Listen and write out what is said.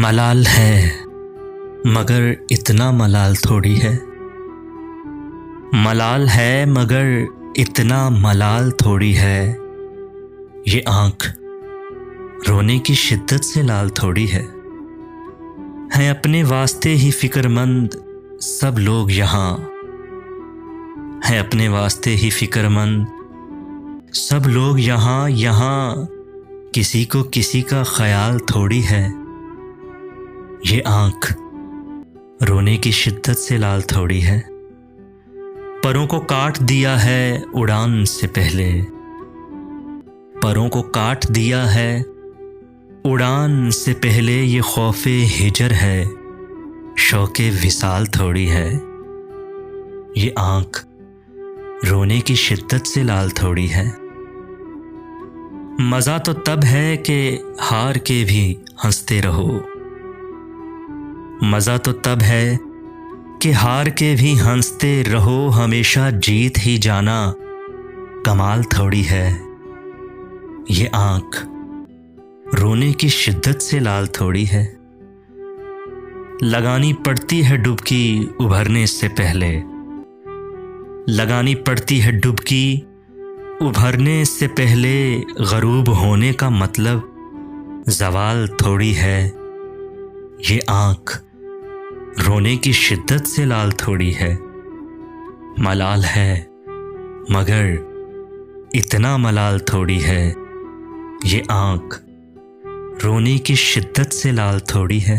मलाल है मगर इतना मलाल थोड़ी है। मलाल है मगर इतना मलाल थोड़ी है। ये आँख रोने की शिद्दत से लाल थोड़ी है अपने वास्ते ही फिक्रमंद सब लोग यहाँ। हैं अपने वास्ते ही फिक्रमंद सब लोग यहाँ। यहाँ किसी को किसी का ख्याल थोड़ी है। ये आँख रोने की शिद्दत से लाल थोड़ी है। परों को काट दिया है उड़ान से पहले। परों को काट दिया है उड़ान से पहले। ये खौफे हिजर है शौके विसाल थोड़ी है। ये आँख रोने की शिद्दत से लाल थोड़ी है। मज़ा तो तब है कि हार के भी हंसते रहो। मज़ा तो तब है कि हार के भी हंसते रहो। हमेशा जीत ही जाना कमाल थोड़ी है। ये आँख रोने की शिद्दत से लाल थोड़ी है। लगानी पड़ती है डुबकी उभरने से पहले। लगानी पड़ती है डुबकी उभरने से पहले। गरूब होने का मतलब ज़वाल थोड़ी है। ये आँख रोने की शिद्दत से लाल थोड़ी है। मलाल है मगर इतना मलाल थोड़ी है। ये आँख रोने की शिद्दत से लाल थोड़ी है।